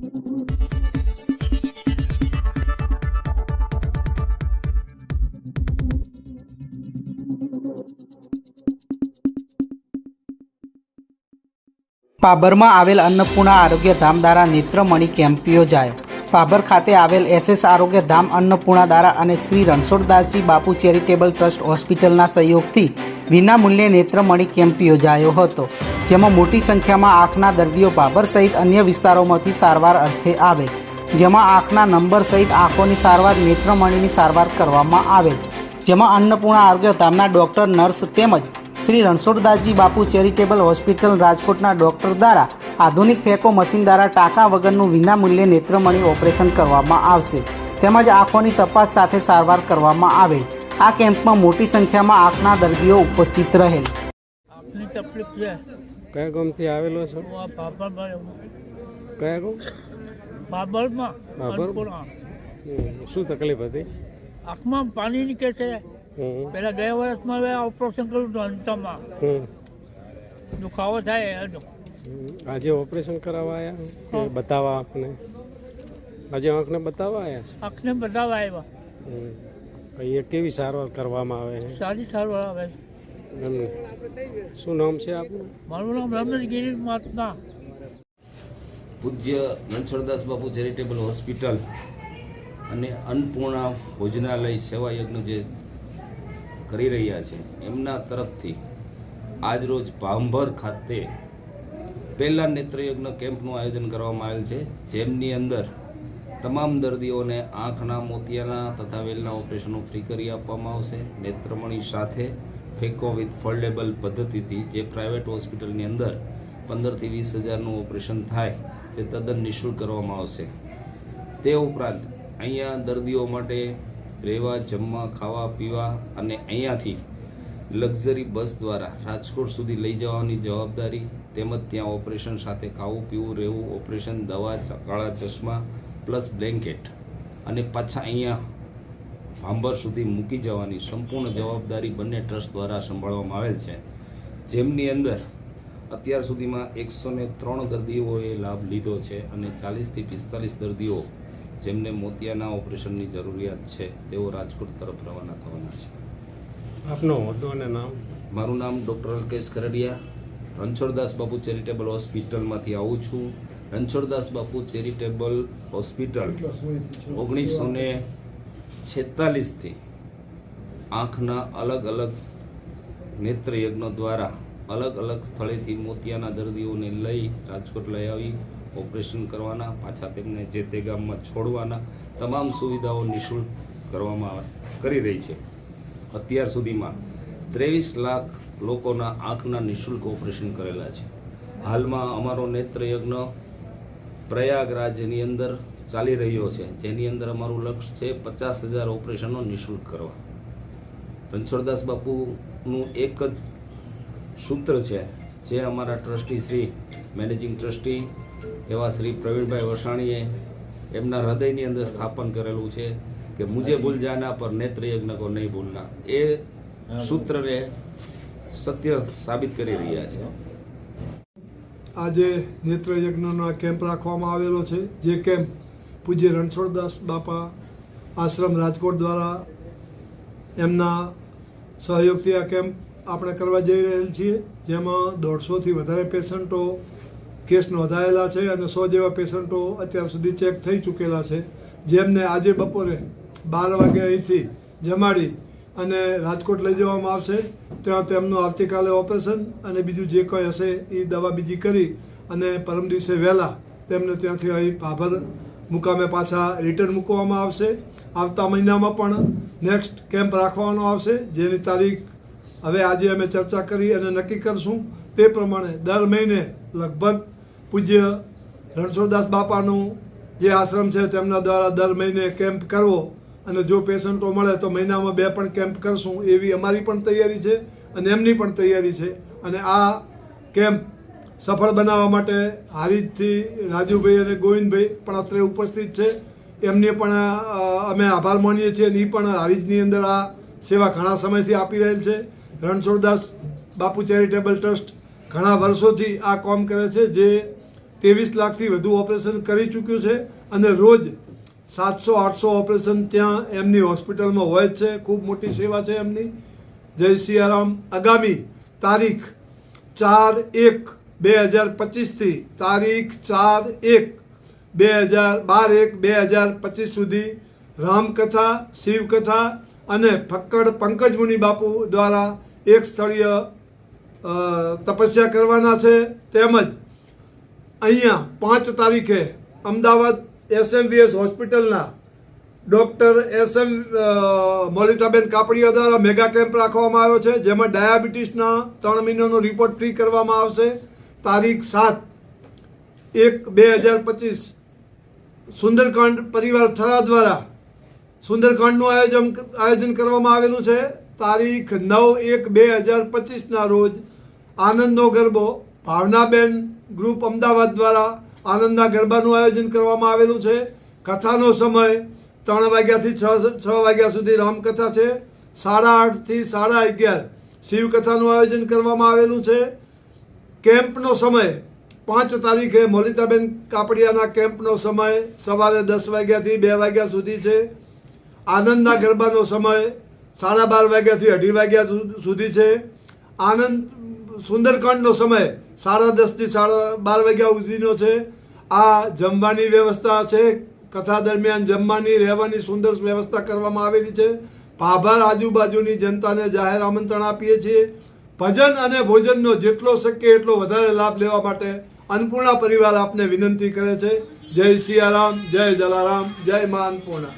પાબરમાં આવેલ અન્નપૂર્ણા આરોગ્ય ધામ દ્વારા નેત્રમણી કેમ્પ યોજાયો। પાબર ખાતે આવેલ એસએસ આરોગ્ય ધામ અન્નપૂર્ણા દ્વારા અને શ્રી રણછોડદાસજી બાપુ ચેરિટેબલ ટ્રસ્ટ હોસ્પિટલના સહયોગથી વિનામૂલ્યે નેત્રમણી કેમ્પ યોજાયો હતો, જેમાં મોટી સંખ્યામાં આંખના દર્દીઓ પાબર સહિત અન્ય વિસ્તારોમાંથી સારવાર અર્થે આવેલ, જેમાં આંખના નંબર સહિત આંખોની સારવાર, નેત્રમણીની સારવાર કરવામાં આવેલ, જેમાં અન્નપૂર્ણા આરોગ્ય ધામના ડૉક્ટર, નર્સ તેમજ શ્રી રણછોડદાસજી બાપુ ચેરિટેબલ હોસ્પિટલ રાજકોટના ડૉક્ટર દ્વારા આધુનિક ફેકો મશીન દ્વારા ટાંકા વગરનું વિનામૂલ્યે નેત્રમણી ઓપરેશન કરવામાં આવશે, તેમજ આંખોની તપાસ સાથે સારવાર કરવામાં આવેલ। આ કેમ્પમાં મોટી સંખ્યામાં આંખના દર્દીઓ ઉપસ્થિત રહેલ। આપની તકલીફ છે કયા ગામથી આવેલો છો? પાપડમાં કયા ગામ? પાપડમાં શું તકલીફ હતી? આંખમાં પાણી નીકળે છે। પેલા ગયા વર્ષમાં ઓપરેશન કર્યું હતું અંતમાં, દુખાવો થાય એનો। આજે ઓપરેશન કરાવવા આવ્યા કે બતાવવા આંખને? આજે આંખને બતાવવા આવ્યા છે? આંખને બતાવવા આવ્યા। અહીંયા કેવી સારવાર કરવામાં આવે છે? સારી સારવાર આવે છે। શું નામ છે આપનું? મારું નામ રમેશ ગિરીશ મહાત્મા। પૂજ્ય રણછોડદાસ બાપુ ચેરિટેબલ હોસ્પિટલ અને અન્નપૂર્ણા ભોજનાલય સેવા યજ્ઞ જે કરી રહ્યા છે એમના તરફથી આજરોજ ભાંભર ખાતે પહેલા નેત્રયજ્ઞ કેમ્પનું આયોજન કરવામાં આવેલ છે, જેમની અંદર તમામ દર્દીઓને આંખના, મોતિયાના તથા વેલના ઓપરેશનો ફ્રી કરી આપવામાં આવશે। નેત્રમણી સાથે ફેકો વિથ ફોલ્ડેબલ પદ્ધતિથી જે પ્રાઇવેટ હોસ્પિટલની અંદર 15 થી 20 હજારનું ઓપરેશન થાય તે તદ્દન નિઃશુલ્ક કરવામાં આવશે। તે ઉપરાંત અહીંયા દર્દીઓ માટે રહેવા, જમવા, ખાવા, પીવા અને અહીંયાથી લક્ઝરી બસ દ્વારા રાજકોટ સુધી લઈ જવાની જવાબદારી, તેમજ ત્યાં ઓપરેશન સાથે ખાવું, પીવું, રહેવું, ઓપરેશન, દવા, કાળા ચશ્મા પ્લસ બ્લેન્કેટ અને પાછા અહીંયા ભાંભર સુધી મૂકી જવાની સંપૂર્ણ જવાબદારી બંને ટ્રસ્ટ દ્વારા સંભાળવામાં આવેલ છે, જેમની અંદર અત્યાર સુધીમાં 103 દર્દીઓએ લાભ લીધો છે અને 40 થી 45 દર્દીઓ જેમને મોતિયાના ઓપરેશનની જરૂરિયાત છે તેઓ રાજકોટ તરફ રવાના થવાના છે। આપનો હોદ્દો અને નામ? મારું નામ ડૉક્ટર અલ્કેશ ખરડિયા, રણછોડદાસ બાપુ ચેરિટેબલ હોસ્પિટલમાંથી આવું છું। રણછોડદાસ બાપુ ચેરિટેબલ હોસ્પિટલ 1946થી આંખના અલગ અલગ નેત્રયજ્ઞ દ્વારા અલગ અલગ સ્થળેથી મોતિયાના દર્દીઓને લઈ રાજકોટ લઈ આવી ઓપરેશન કરવાના, પાછા તેમને જે તે ગામમાં છોડવાના તમામ સુવિધાઓ નિઃશુલ્ક કરવામાં કરી રહી છે। અત્યાર સુધીમાં 23 લાખ લોકોના આંખના નિઃશુલ્ક ઓપરેશન કરેલા છે। હાલમાં અમારો નેત્રયજ્ઞ પ્રયાગરાજની અંદર ચાલી રહ્યો છે, જેની અંદર અમારું લક્ષ્ય છે 50,000 ઓપરેશનો નિઃશુલ્ક કરવા। રણછોડદાસ બાપુનું એક જ સૂત્ર છે જે અમારા ટ્રસ્ટી શ્રી મેનેજિંગ ટ્રસ્ટી એવા શ્રી પ્રવીણભાઈ વસાણીએ એમના હૃદયની અંદર સ્થાપન કરેલું છે કે મુझे ભૂલ જાના પર નેત્રયજ્ઞ કો નહીં ભૂલના। એ સૂત્રને સત્ય સાબિત કરી રહ્યા છે। આજે નેત્રયજ્ઞનો કેમ્પ રાખવામાં આવેલો છે, જે કેમ્પ પૂજ્ય રણછોડદાસ બાપા આશ્રમ રાજકોટ દ્વારા એમના સહયોગથી આ કેમ્પ આપણે કરવા જઈ રહેલ છીએ, જેમાં 150થી વધારે પેશન્ટો કેસ નોંધાયેલા છે અને 100 જેવા પેશન્ટો અત્યાર સુધી ચેક થઈ ચૂકેલા છે, જેમને આજે બપોરે 12 વાગે અહીંથી જમાડી અને રાજકોટ લઈ જવામાં આવશે। ત્યાં તેમનું આવતીકાલે ઓપરેશન અને બીજું જે કંઈ હશે એ દવા બીજી કરી અને પરમ દિવસે વહેલા તેમને ત્યાંથી અહીં ભાભર મુકામે પાછા રિટર્ન મૂકવામાં આવશે। આવતા મહિનામાં પણ નેક્સ્ટ કેમ્પ રાખવાનો આવશે, જેની તારીખ હવે આજે અમે ચર્ચા કરી અને નક્કી કરશું। તે પ્રમાણે દર મહિને લગભગ પૂજ્ય રણછોડદાસ બાપાનું જે આશ્રમ છે તેમના દ્વારા દર મહિને કેમ્પ કરવો અને જો પેશન્ટો મળે તો મહિનામાં 2 પણ કેમ્પ કરશું, એવી અમારી પણ તૈયારી છે અને એમની પણ તૈયારી છે। અને આ કેમ્પ સફળ બનાવવા માટે હારીજથી રાજુભાઈ અને ગોવિંદભાઈ પણ અત્રે ઉપસ્થિત છે, એમને પણ અમે આભાર માનીએ છીએ અને એ પણ હારીજની અંદર આ સેવા ઘણા સમયથી આપી રહેલ છે। રણછોડદાસ બાપુ ચેરિટેબલ ટ્રસ્ટ ઘણા વર્ષોથી આ કામ કરે છે, જે 23 લાખથી વધુ ઓપરેશન કરી ચૂક્યું છે અને રોજ 700-800 ઓપરેશન ત્યાં એમની હોસ્પિટલમાં હોય જ છે. ખૂબ મોટી સેવા છે એમની. જય સિયારામ. આગામી તારીખ 4/1/2025થી તારીખ 4/1/2025 સુધી રામકથા, શિવકથા અને ફક્કડ પંકજ મુનિ બાપુ દ્વારા એક સ્થળીય તપસ્યા કરવાના છે. તેમજ અહીંયા 5 તારીખે અમદાવાદ SMVS હોસ્પિટલના ડૉક્ટર SM મોલિતાબેન કાપડિયા દ્વારા મેગા કેમ્પ રાખવામાં આવ્યો છે, જેમાં ડાયાબિટીસના 3 મહિનાનો રિપોર્ટ ફ્રી કરવામાં આવશે. તારીખ 7/1/2025 સુંદરકાંડ પરિવાર થરા દ્વારા સુંદરકાંડનું આયોજન કરવામાં આવેલું છે. તારીખ 9/1/2025ના રોજ આનંદનો ગરબો ભાવનાબેન ગ્રુપ અમદાવાદ દ્વારા આનંદના ગરબાનું આયોજન કરવામાં આવેલું છે. કથાનો સમય 3 વાગ્યાથી 6 વાગ્યા સુધી રામકથા છે. 8:30થી 11:30 શિવકથાનું આયોજન કરવામાં આવેલું છે. કેમ્પનો સમય 5 તારીખે મોલિતાબેન કાપડિયાના કેમ્પનો સમય સવારે 10 વાગ્યાથી 2 વાગ્યા સુધી છે. આનંદના ગરબાનો સમય 12:30 વાગ્યાથી 2:30 વાગ્યા સુધી છે. આનંદ સુંદરકાંડનો સમય 10:30થી 12:30 વાગ્યા સુધીનો છે. આ જમવાની વ્યવસ્થા છે. કથા દરમિયાન જમવાની, રહેવાની સુંદર વ્યવસ્થા કરવામાં આવેલી છે. ભાભર આજુબાજુની જનતાને જાહેર આમંત્રણ આપીએ છીએ. ભજન અને ભોજનનો જેટલો શક્ય એટલો વધારે લાભ લેવા માટે અન્નપૂર્ણા પરિવાર આપને વિનંતી કરે છે. જય સિયારામ, જય જલારામ, જય મા અન્નપૂર્ણા.